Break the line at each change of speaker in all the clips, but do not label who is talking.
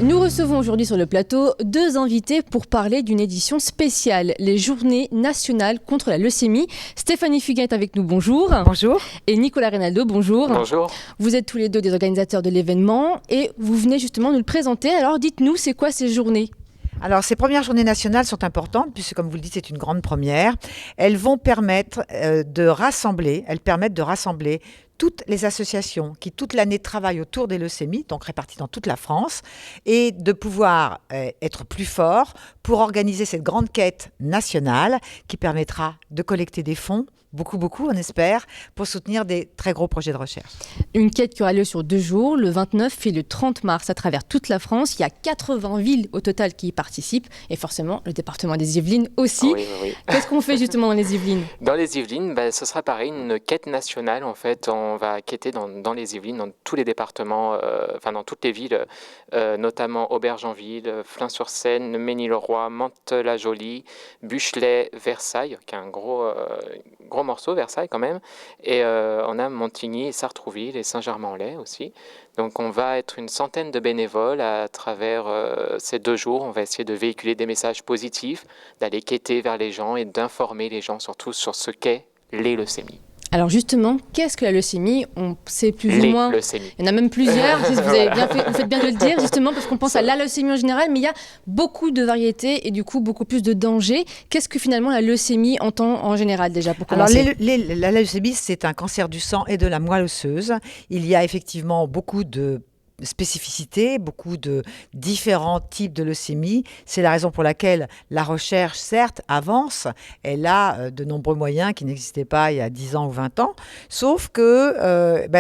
Nous recevons aujourd'hui sur le plateau deux invités pour parler d'une édition spéciale, les Journées nationales contre la leucémie. Stéphanie Fugain est avec nous, bonjour.
Bonjour.
Et Nicolas Reynaldo, bonjour.
Bonjour.
Vous êtes tous les deux des organisateurs de l'événement et vous venez justement nous le présenter. Alors dites-nous, c'est quoi ces journées ?
Alors, ces premières journées nationales sont importantes puisque, comme vous le dites, c'est une grande première. Elles vont permettre de rassembler toutes les associations qui, toute l'année, travaillent autour des leucémies, donc réparties dans toute la France, et de pouvoir être plus forts pour organiser cette grande quête nationale qui permettra de collecter des fonds, beaucoup, on espère, pour soutenir des très gros projets de recherche. Une
quête qui aura lieu sur 2 jours, le 29 et le 30 mars, à travers toute la France. Il y a 80 villes au total qui y participent, et forcément le département des Yvelines aussi.
Oui.
Qu'est-ce qu'on fait justement dans les Yvelines ?
Dans les Yvelines, ce sera pareil, une quête nationale. En fait, on va quêter dans les Yvelines, dans tous les départements, dans toutes les villes, notamment Aubergenville, Flins-sur-Seine, Mesnil-le-Roi, Mantes-la-Jolie, Buchelay, Versailles, qui est un gros morceau, Versailles quand même, et on a Montigny, Sartrouville et Saint-Germain-en-Laye aussi. Donc on va être une centaine de bénévoles à travers ces 2 jours. On va essayer de véhiculer des messages positifs, d'aller quêter vers les gens et d'informer les gens surtout sur ce qu'est les leucémies.
Alors justement, qu'est-ce que la leucémie ? On sait plus ou moins.
Leucémies.
Il y en a même plusieurs. Vous faites bien de le dire, justement, parce qu'on pense à la leucémie en général, mais il y a beaucoup de variétés et du coup beaucoup plus de dangers. Qu'est-ce que finalement la leucémie entend en général déjà pour commencer ?
Alors la leucémie, c'est un cancer du sang et de la moelle osseuse. Il y a effectivement beaucoup de spécificités, beaucoup de différents types de leucémie. C'est la raison pour laquelle la recherche, certes, avance. Elle a de nombreux moyens qui n'existaient pas il y a 10 ans ou 20 ans. Sauf que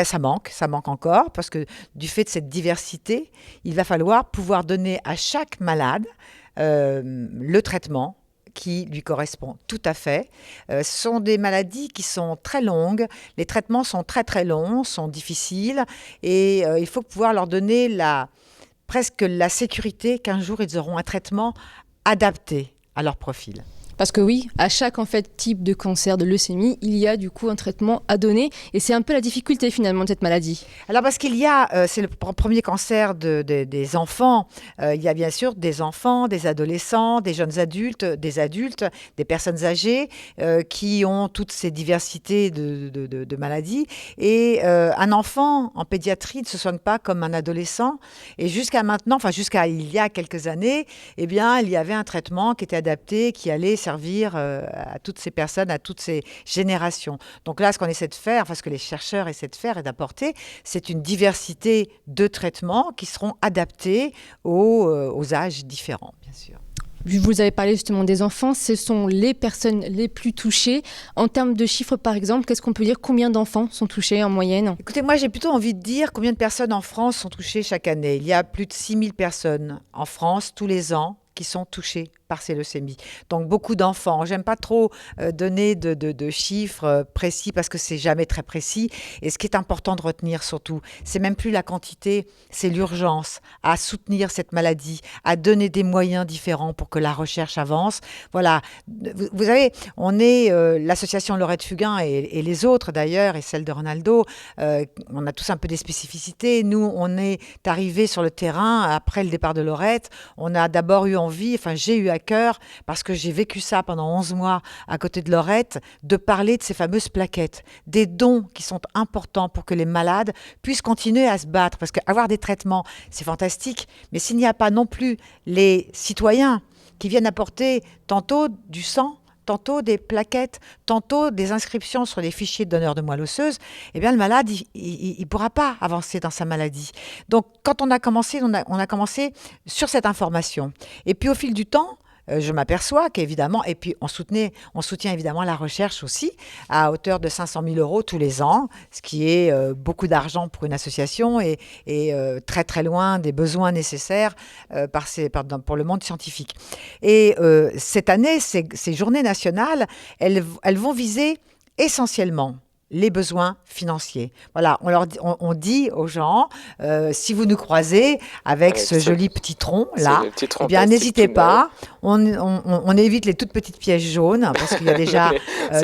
ça manque encore, parce que du fait de cette diversité, il va falloir pouvoir donner à chaque malade le traitement qui lui correspond tout à fait. Ce sont des maladies qui sont très longues, les traitements sont très longs, sont difficiles, et il faut pouvoir leur donner presque la sécurité qu'un jour ils auront un traitement adapté à leur profil.
Parce que oui, à chaque type de cancer, de leucémie, il y a du coup un traitement à donner. Et c'est un peu la difficulté finalement de cette maladie.
Alors parce qu'il y a, c'est le premier cancer des enfants. Il y a bien sûr des enfants, des adolescents, des jeunes adultes, des personnes âgées qui ont toutes ces diversités de maladies. Et un enfant en pédiatrie ne se soigne pas comme un adolescent. Et jusqu'à maintenant, jusqu'à il y a quelques années, il y avait un traitement qui était adapté, qui allait servir à toutes ces personnes, à toutes ces générations. Donc là, ce qu'on essaie de faire, ce que les chercheurs essaient de faire et d'apporter, c'est une diversité de traitements qui seront adaptés aux âges différents, bien sûr.
Vous avez parlé justement des enfants, ce sont les personnes les plus touchées. En termes de chiffres, par exemple, qu'est-ce qu'on peut dire ? Combien d'enfants sont touchés en moyenne ?
Écoutez, moi, j'ai plutôt envie de dire combien de personnes en France sont touchées chaque année. Il y a plus de 6000 personnes en France tous les ans qui sont touchées par ces leucémies. Donc beaucoup d'enfants. J'aime pas trop donner de chiffres précis parce que c'est jamais très précis. Et ce qui est important de retenir surtout, c'est même plus la quantité, c'est l'urgence à soutenir cette maladie, à donner des moyens différents pour que la recherche avance. Voilà. Vous savez, on est l'association Laurette Fugain et les autres d'ailleurs, et celle de Reynaldo, on a tous un peu des spécificités. Nous, on est arrivés sur le terrain après le départ de Laurette. On a d'abord eu envie, j'ai eu à cœur, parce que j'ai vécu ça pendant 11 mois à côté de Laurette, de parler de ces fameuses plaquettes, des dons qui sont importants pour que les malades puissent continuer à se battre, parce qu'avoir des traitements, c'est fantastique, mais s'il n'y a pas non plus les citoyens qui viennent apporter tantôt du sang, tantôt des plaquettes, tantôt des inscriptions sur les fichiers de donneurs de moelle osseuse, le malade, il ne pourra pas avancer dans sa maladie. Donc, quand on a commencé sur cette information. Et puis, au fil du temps, je m'aperçois qu'évidemment, et puis on soutient évidemment la recherche aussi, à hauteur de 500 000 € tous les ans, ce qui est beaucoup d'argent pour une association et très très loin des besoins nécessaires pour le monde scientifique. Et cette année, ces journées nationales, elles vont viser essentiellement les besoins financiers. Voilà, on dit aux gens, si vous nous croisez avec ce joli petit tronc là, eh bien n'hésitez pas, on évite les toutes petites pièces jaunes parce qu'il y a déjà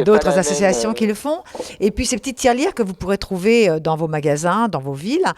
d'autres associations qui le font. Et puis ces petites tirelires que vous pourrez trouver dans vos magasins, dans vos villes,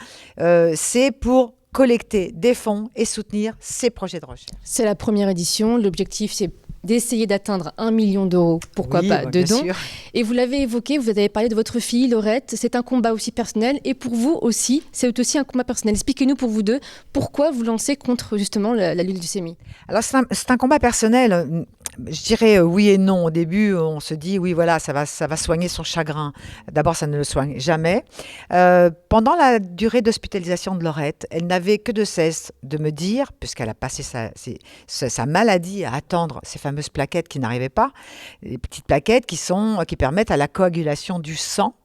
c'est pour collecter des fonds et soutenir ces projets de recherche.
C'est la première édition. L'objectif, c'est d'essayer d'atteindre 1 million d'euros, pourquoi pas, de dons.
Sûr.
Et vous l'avez évoqué, vous avez parlé de votre fille, Laurette. C'est un combat aussi personnel. Et pour vous aussi, c'est aussi un combat personnel. Expliquez-nous pour vous deux, pourquoi vous lancez contre justement la leucémie.
Alors c'est un combat personnel. Je dirais oui et non. Au début, on se dit oui, voilà, ça va soigner son chagrin. D'abord, ça ne le soigne jamais. Pendant la durée d'hospitalisation de Laurette, elle n'avait que de cesse de me dire, puisqu'elle a passé sa maladie à attendre ces fameuses plaquettes qui n'arrivaient pas, les petites plaquettes qui permettent à la coagulation du sang.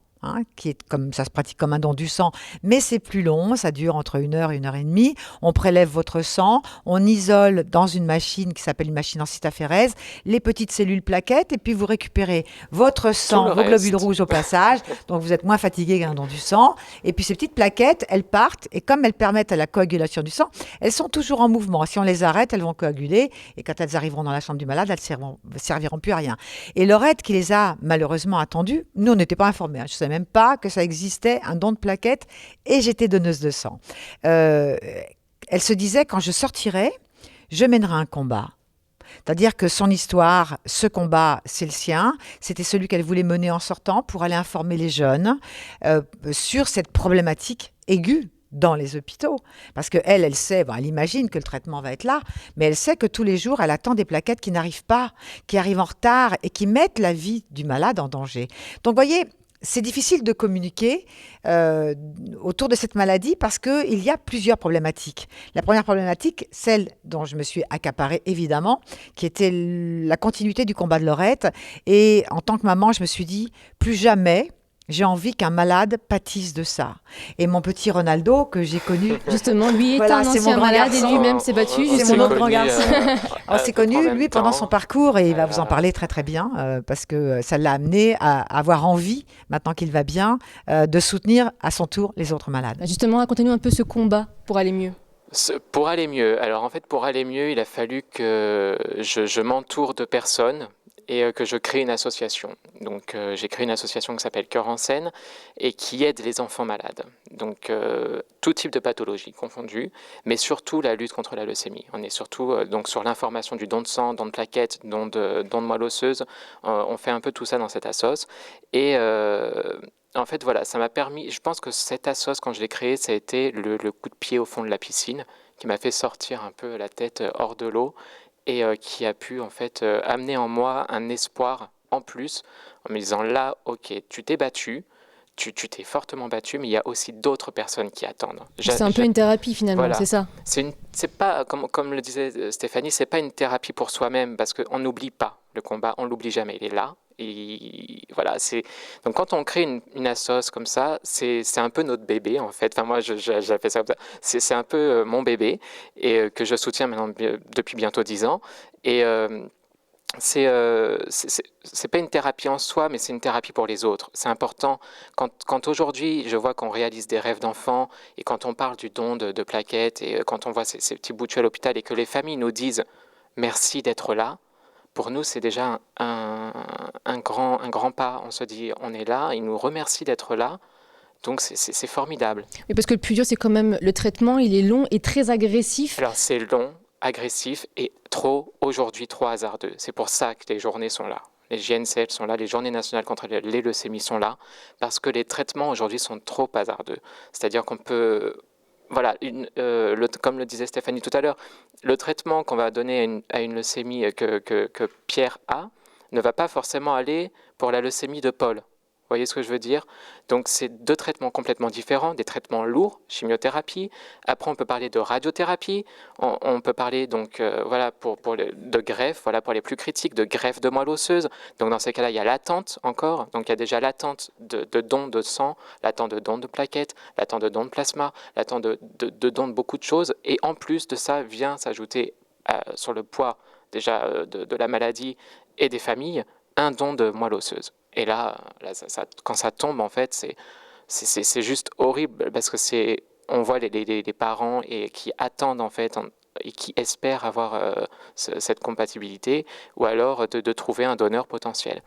Qui est comme ça se pratique comme un don du sang, mais c'est plus long, ça dure entre 1 heure et 1 heure et demie. On prélève votre sang, on isole dans une machine qui s'appelle une machine en cytaphérèse les petites cellules plaquettes et puis vous récupérez votre sang, vos globules rouges au passage, donc vous êtes moins fatigué qu'un don du sang. Et puis ces petites plaquettes, elles partent et comme elles permettent à la coagulation du sang, elles sont toujours en mouvement. Si on les arrête, elles vont coaguler et quand elles arriveront dans la chambre du malade, elles ne serviront plus à rien. Et Laurette qui les a malheureusement attendues, nous on n'était pas informés, je savais même pas que ça existait, un don de plaquettes, et j'étais donneuse de sang. Elle se disait, quand je sortirai, je mènerai un combat. C'est-à-dire que son histoire, ce combat, c'est le sien. C'était celui qu'elle voulait mener en sortant pour aller informer les jeunes sur cette problématique aiguë dans les hôpitaux. Parce qu'elle sait, elle imagine que le traitement va être là, mais elle sait que tous les jours, elle attend des plaquettes qui n'arrivent pas, qui arrivent en retard et qui mettent la vie du malade en danger. Donc, vous voyez, c'est difficile de communiquer autour de cette maladie parce qu'il y a plusieurs problématiques. La première problématique, celle dont je me suis accaparée évidemment, qui était la continuité du combat de Laurette. Et en tant que maman, je me suis dit, plus jamais j'ai envie qu'un malade pâtisse de ça. Et mon petit Ronaldo, que j'ai connu...
Justement, lui est un ancien malade et lui-même s'est battu.
C'est mon autre grand garçon. On s'est connu, lui, pendant
temps.
son parcours, et il va vous en parler très très bien, parce que ça l'a amené à avoir envie, maintenant qu'il va bien, de soutenir à son tour les autres malades.
Justement, racontez-nous un peu ce combat pour aller mieux.
Pour aller mieux, alors en fait pour aller mieux, il a fallu que je m'entoure de personnes et que je crée une association. Donc j'ai créé une association qui s'appelle Cœur en Scène et qui aide les enfants malades. Donc tout type de pathologie confondue, mais surtout la lutte contre la leucémie. On est surtout donc sur l'information du don de sang, don de plaquettes, don de moelle osseuse. On fait un peu tout ça dans cette assoce. Et en fait, voilà, ça m'a permis, je pense que cette assoce, quand je l'ai créée, ça a été le coup de pied au fond de la piscine qui m'a fait sortir un peu la tête hors de l'eau et qui a pu en fait amener en moi un espoir en plus en me disant là, ok, tu t'es battu, tu t'es fortement battu, mais il y a aussi d'autres personnes qui attendent.
C'est un peu une thérapie finalement, voilà. C'est ça.
C'est pas, comme le disait Stéphanie, c'est pas une thérapie pour soi-même parce qu'on n'oublie pas le combat, on l'oublie jamais, il est là. Et voilà, donc quand on crée une assoce comme ça, c'est un peu notre bébé en fait. Enfin moi, j'appelle ça comme ça. C'est un peu mon bébé et que je soutiens maintenant depuis bientôt 10 ans. Et c'est pas une thérapie en soi, mais c'est une thérapie pour les autres. C'est important. Quand aujourd'hui, je vois qu'on réalise des rêves d'enfants et quand on parle du don de plaquettes et quand on voit ces petits bouts de tuiles à l'hôpital et que les familles nous disent merci d'être là. Pour nous, c'est déjà un grand pas. On se dit, on est là, ils nous remercient d'être là. Donc, c'est formidable.
Mais parce que le plus dur, c'est quand même le traitement, il est long et très agressif.
Alors, c'est long, agressif et aujourd'hui, trop hasardeux. C'est pour ça que les journées sont là. Les JNCL sont là, les Journées nationales contre les leucémies sont là, parce que les traitements aujourd'hui sont trop hasardeux. C'est-à-dire qu'on peut... Voilà, comme le disait Stéphanie tout à l'heure, le traitement qu'on va donner à une leucémie que Pierre a ne va pas forcément aller pour la leucémie de Paul. Vous voyez ce que je veux dire? Donc c'est deux traitements complètement différents, des traitements lourds, chimiothérapie. Après on peut parler de radiothérapie, on peut parler donc voilà de greffe, voilà pour les plus critiques, de greffe de moelle osseuse. Donc dans ces cas-là il y a l'attente encore, donc il y a déjà l'attente de don de sang, l'attente de don de plaquettes, l'attente de don de plasma, l'attente de don de beaucoup de choses. Et en plus de ça vient s'ajouter sur le poids déjà de la maladie et des familles un don de moelle osseuse. Et là quand ça tombe, en fait, c'est juste horrible parce que on voit les parents qui attendent, en fait, et qui espèrent avoir cette compatibilité ou alors de trouver un donneur potentiel.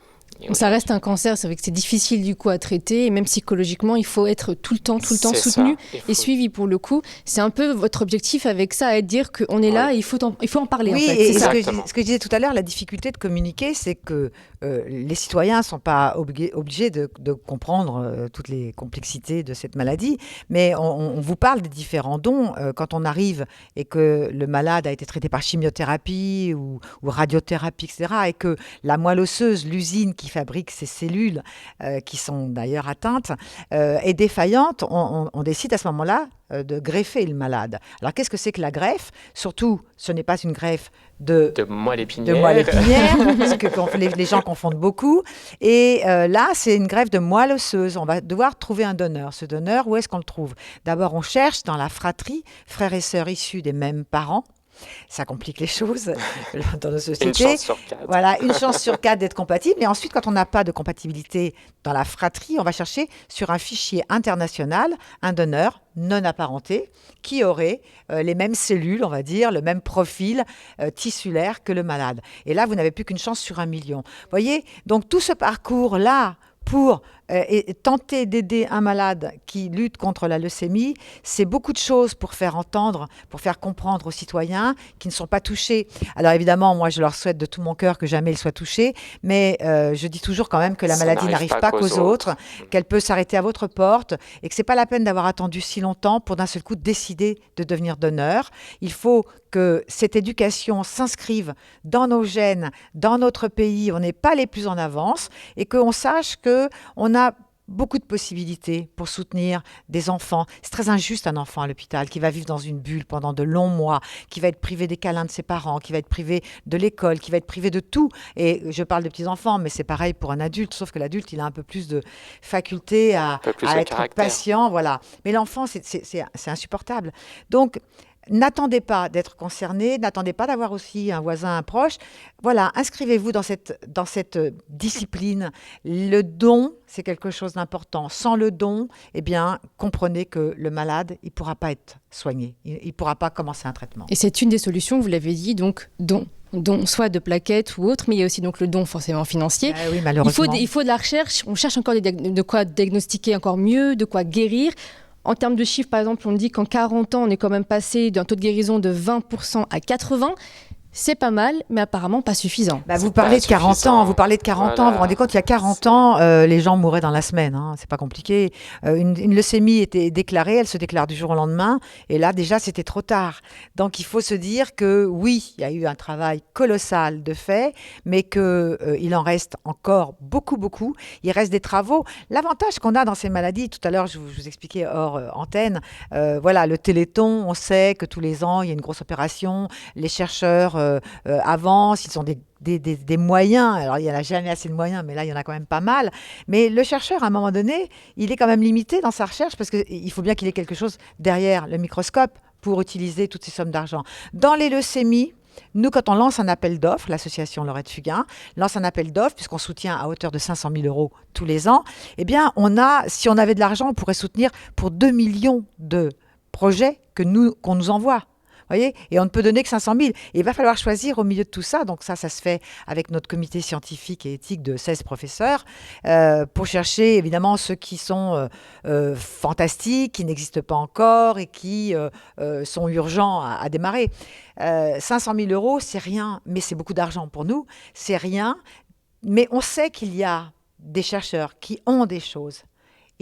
Ça reste un cancer, c'est vrai que c'est difficile du coup à traiter, et même psychologiquement, il faut être tout le temps soutenu et suivi pour le coup. C'est un peu votre objectif avec ça, de dire qu'on est là et il faut en parler.
Oui,
en fait.
et
C'est ça.
ce que je disais tout à l'heure, la difficulté de communiquer, c'est que les citoyens ne sont pas obligés de comprendre toutes les complexités de cette maladie, mais on vous parle des différents dons. Quand on arrive et que le malade a été traité par chimiothérapie ou radiothérapie, etc., et que la moelle osseuse, l'usine qui fabrique ces cellules, qui sont d'ailleurs atteintes, est défaillante, on décide à ce moment-là de greffer le malade. Alors qu'est-ce que c'est que la greffe? Surtout, ce n'est pas une greffe de
moelle épinière,
parce que les gens confondent beaucoup. Et là, c'est une greffe de moelle osseuse. On va devoir trouver un donneur. Ce donneur, où est-ce qu'on le trouve? D'abord, on cherche dans la fratrie, frères et sœurs issus des mêmes parents. Ça complique les choses dans nos sociétés.
Une chance sur 4.
Voilà, une chance sur 4 d'être compatible. Et ensuite, quand on n'a pas de compatibilité dans la fratrie, on va chercher sur un fichier international un donneur non apparenté qui aurait les mêmes cellules, on va dire, le même profil tissulaire que le malade. Et là, vous n'avez plus qu'une chance sur 1 million. Vous voyez, donc tout ce parcours-là pour tenter d'aider un malade qui lutte contre la leucémie, c'est beaucoup de choses pour faire entendre, pour faire comprendre aux citoyens qui ne sont pas touchés. Alors évidemment, moi je leur souhaite de tout mon cœur que jamais ils soient touchés, mais je dis toujours quand même que la maladie n'arrive pas qu'aux autres, qu'elle peut s'arrêter à votre porte et que c'est pas la peine d'avoir attendu si longtemps pour d'un seul coup décider de devenir donneur. Il faut que cette éducation s'inscrive dans nos gènes, dans notre pays, on n'est pas les plus en avance, et qu'on sache qu'on a beaucoup de possibilités pour soutenir des enfants. C'est très injuste un enfant à l'hôpital qui va vivre dans une bulle pendant de longs mois, qui va être privé des câlins de ses parents, qui va être privé de l'école, qui va être privé de tout. Et je parle de petits-enfants, mais c'est pareil pour un adulte, sauf que l'adulte, il a un peu plus de faculté à être patient. Voilà. Mais l'enfant, c'est insupportable. Donc, n'attendez pas d'être concerné, n'attendez pas d'avoir aussi un voisin, un proche. Voilà, inscrivez-vous dans cette discipline. Le don, c'est quelque chose d'important. Sans le don, eh bien, comprenez que le malade, il ne pourra pas être soigné. Il ne pourra pas commencer un traitement.
Et c'est une des solutions, vous l'avez dit, donc don, soit de plaquettes ou autre, mais il y a aussi donc le don forcément financier.
Oui, malheureusement.
Il faut de la recherche, on cherche encore de quoi diagnostiquer encore mieux, de quoi guérir. En termes de chiffres, par exemple, on dit qu'en 40 ans, on est quand même passé d'un taux de guérison de 20% à 80%. C'est pas mal, mais apparemment pas suffisant.
Vous parlez de 40 ans, vous vous rendez compte, il y a 40 ans, les gens mouraient dans la semaine, hein, c'est pas compliqué. Une leucémie était déclarée, elle se déclare du jour au lendemain, et là déjà c'était trop tard. Donc il faut se dire que oui, il y a eu un travail colossal de fait, mais qu'il en reste encore beaucoup. Il reste des travaux. L'avantage qu'on a dans ces maladies, tout à l'heure je vous expliquais hors antenne, voilà, le Téléthon, on sait que tous les ans il y a une grosse opération, les chercheurs avancent, ils ont des moyens. Alors, il n'y en a jamais assez de moyens, mais là, il y en a quand même pas mal. Mais le chercheur, à un moment donné, il est quand même limité dans sa recherche parce qu'il faut bien qu'il ait quelque chose derrière le microscope pour utiliser toutes ces sommes d'argent. Dans les leucémies, nous, quand on lance un appel d'offres, l'association Laurette Fugain lance un appel d'offres, puisqu'on soutient à hauteur de 500 000 € tous les ans, eh bien, si on avait de l'argent, on pourrait soutenir pour 2 millions de projets qu'on nous envoie. Voyez, et on ne peut donner que 500 000. Et il va falloir choisir au milieu de tout ça. Donc ça se fait avec notre comité scientifique et éthique de 16 professeurs pour chercher évidemment ceux qui sont fantastiques, qui n'existent pas encore et qui sont urgents à démarrer. 500 000 €, c'est rien, mais c'est beaucoup d'argent pour nous. C'est rien, mais on sait qu'il y a des chercheurs qui ont des choses.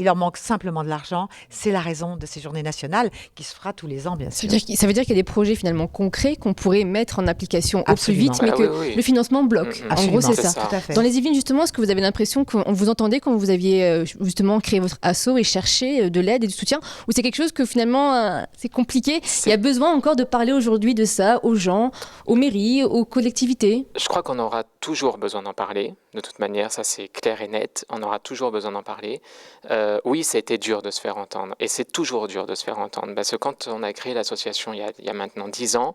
Il leur manque simplement de l'argent. C'est la raison de ces journées nationales qui se fera tous les ans, bien sûr.
Ça veut dire qu'il y a des projets finalement concrets qu'on pourrait mettre en application au plus vite, mais que le financement bloque. En gros, c'est ça.
Tout à fait.
Dans les Yvelines, justement, est-ce que vous avez l'impression qu'on vous entendait quand vous aviez justement créé votre asso et cherché de l'aide et du soutien, ou c'est quelque chose que finalement c'est compliqué? Il y a besoin encore de parler aujourd'hui de ça aux gens, aux mairies, aux collectivités?
Je crois qu'on aura toujours besoin d'en parler. De toute manière, ça c'est clair et net. On aura toujours besoin d'en parler. Oui, ça a été dur de se faire entendre. Et c'est toujours dur de se faire entendre. Parce que quand on a créé l'association il y a maintenant 10 ans,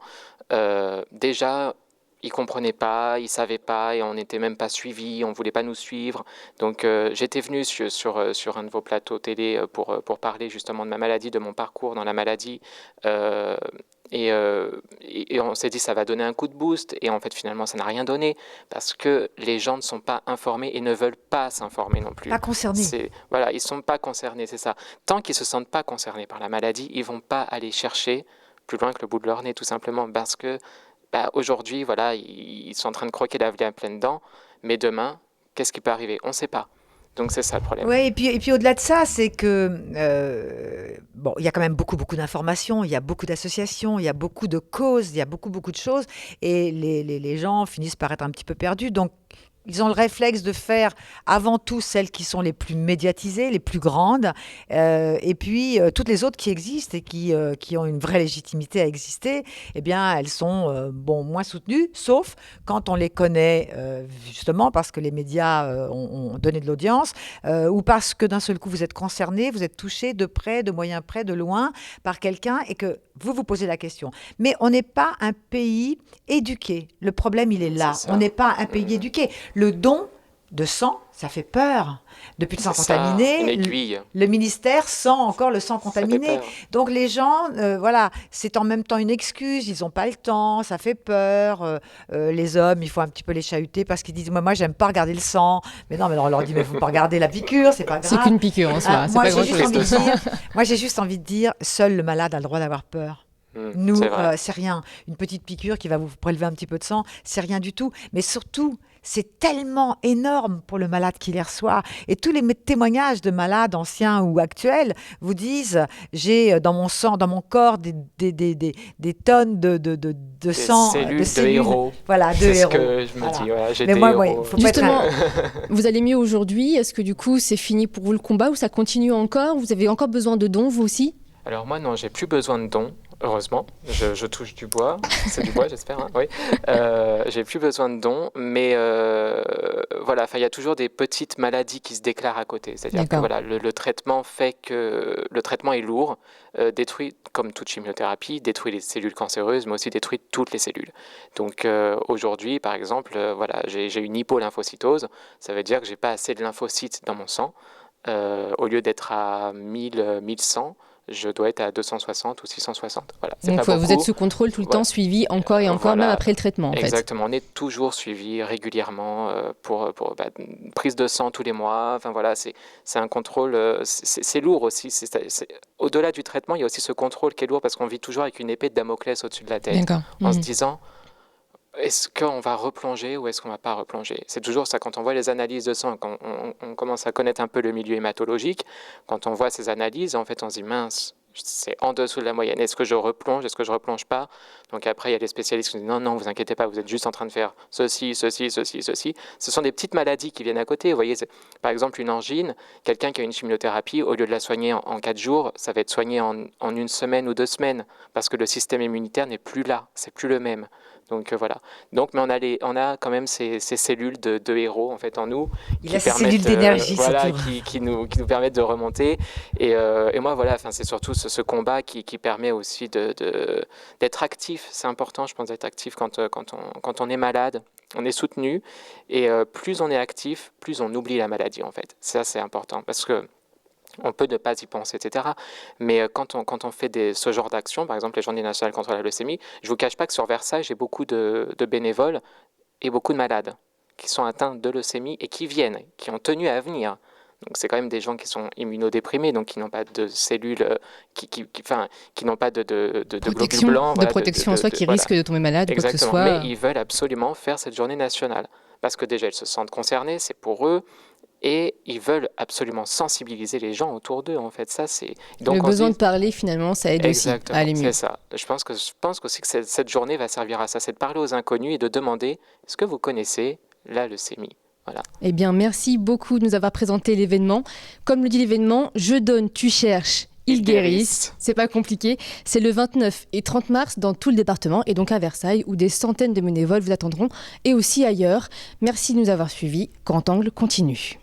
déjà, ils ne comprenaient pas, ils ne savaient pas, et on n'était même pas suivis, on ne voulait pas nous suivre. Donc j'étais venu sur un de vos plateaux télé pour parler justement de ma maladie, de mon parcours dans la maladie. Et on s'est dit ça va donner un coup de boost, et en fait finalement ça n'a rien donné, parce que les gens ne sont pas informés et ne veulent pas s'informer non plus.
Pas concernés.
Voilà, ils ne sont pas concernés, c'est ça. Tant qu'ils ne se sentent pas concernés par la maladie, ils ne vont pas aller chercher plus loin que le bout de leur nez, tout simplement, parce que aujourd'hui, voilà, ils sont en train de croquer la vie à pleines dents, mais demain, qu'est-ce qui peut arriver? On ne sait pas. Donc c'est ça le problème.
Oui, et puis au-delà de ça, c'est que bon, il y a quand même beaucoup d'informations, il y a beaucoup d'associations, il y a beaucoup de causes, il y a beaucoup de choses, et les gens finissent par être un petit peu perdus. Donc ils ont le réflexe de faire avant tout celles qui sont les plus médiatisées, les plus grandes, et puis toutes les autres qui existent et qui ont une vraie légitimité à exister, eh bien elles sont moins soutenues, sauf quand on les connaît justement parce que les médias ont donné de l'audience, ou parce que d'un seul coup vous êtes concerné, vous êtes touché de près, de moyen près, de loin par quelqu'un, et que vous posez la question. Mais on n'est pas un pays éduqué. Le problème, il est là. On n'est pas un pays éduqué. Le don de sang, ça fait peur. Depuis le sang contaminé, le ministère sent encore le sang contaminé. Donc les gens, voilà, c'est en même temps une excuse. Ils n'ont pas le temps, ça fait peur. Les hommes, il faut un petit peu les chahuter parce qu'ils disent moi, j'aime pas regarder le sang. Mais non, mais on leur dit mais il faut pas regarder la piqûre, c'est pas grave.
C'est qu'une piqûre en soi. C'est pas grand-chose.
Moi, j'ai juste envie de dire, seul le malade a le droit d'avoir peur. Nous, c'est rien. Une petite piqûre qui va vous prélever un petit peu de sang, c'est rien du tout. Mais surtout, c'est tellement énorme pour le malade qui les reçoit. Et tous les témoignages de malades anciens ou actuels vous disent j'ai dans mon sang, dans mon corps, des tonnes de sang,
cellules,
de cellules.
De héros.
Voilà, de
c'est
héros.
Ce que je me dis. Voilà, j'ai
mais
des
moi,
héros.
faut
Justement,
pas être...
vous allez mieux aujourd'hui. Est-ce que du coup, c'est fini pour vous le combat ou ça continue encore? Vous avez encore besoin de dons, vous aussi?
Alors moi, non, j'ai plus besoin de dons. Heureusement, je touche du bois, c'est du bois j'espère, hein, oui. J'ai plus besoin de dons, mais voilà, il y a toujours des petites maladies qui se déclarent à côté. C'est-à-dire que voilà, le traitement fait que le traitement est lourd, détruit, comme toute chimiothérapie, détruit les cellules cancéreuses, mais aussi détruit toutes les cellules. Donc aujourd'hui, par exemple, voilà, j'ai une hypolymphocytose, ça veut dire que j'ai pas assez de lymphocytes dans mon sang. Au lieu d'être à 1000, 1100, je dois être à 260 ou 660. Voilà,
donc vous êtes sous contrôle tout le temps, suivi encore et encore, même après le traitement.
Exactement, on est toujours suivi régulièrement pour prise de sang tous les mois. Enfin voilà, c'est un contrôle, c'est lourd aussi. Au-delà du traitement, il y a aussi ce contrôle qui est lourd parce qu'on vit toujours avec une épée de Damoclès au-dessus de la tête, en se disant est-ce qu'on va replonger ou est-ce qu'on ne va pas replonger? C'est toujours ça, quand on voit les analyses de sang, quand on commence à connaître un peu le milieu hématologique, quand on voit ces analyses, en fait on se dit mince, c'est en dessous de la moyenne. Est-ce que je replonge? Est-ce que je ne replonge pas? Donc après, il y a des spécialistes qui disent non, vous inquiétez pas, vous êtes juste en train de faire ceci. Ce sont des petites maladies qui viennent à côté. Vous voyez, par exemple, une angine, quelqu'un qui a une chimiothérapie, au lieu de la soigner en 4 jours, ça va être soigné en 1 semaine ou 2 semaines, parce que le système immunitaire n'est plus là, c'est plus le même. Donc voilà. Donc, mais on a quand même ces cellules de héros en fait en nous.
Il a ces cellules d'énergie,
voilà, qui nous permettent de remonter. Et moi voilà, c'est surtout ce combat qui permet aussi d'être actif. C'est important, je pense, d'être actif quand on est malade. On est soutenu et plus on est actif, plus on oublie la maladie en fait. Ça c'est important parce que on peut ne pas y penser, etc. Mais quand on fait ce genre d'action, par exemple les Journées nationales contre la leucémie, je ne vous cache pas que sur Versailles, j'ai beaucoup de bénévoles et beaucoup de malades qui sont atteints de leucémie et qui viennent, qui ont tenu à venir. Donc c'est quand même des gens qui sont immunodéprimés, donc qui n'ont pas de cellules, qui n'ont pas de globules blancs.
De protection en soi, qui risquent de tomber malade ou quoi que ce soit.
Mais ils veulent absolument faire cette journée nationale. Parce que déjà, ils se sentent concernés, c'est pour eux. Et ils veulent absolument sensibiliser les gens autour d'eux, en fait. Ça, c'est...
Donc, le besoin de parler, finalement, ça aide aussi à aller mieux.
C'est ça. Je pense aussi que cette journée va servir à ça, c'est de parler aux inconnus et de demander « Est-ce que vous connaissez la leucémie ?» Voilà.
Eh bien, merci beaucoup de nous avoir présenté l'événement. Comme le dit l'événement, je donne, tu cherches, ils guérissent. C'est pas compliqué. C'est le 29 et 30 mars dans tout le département et donc à Versailles où des centaines de bénévoles vous attendront et aussi ailleurs. Merci de nous avoir suivis. Grand Angle continue.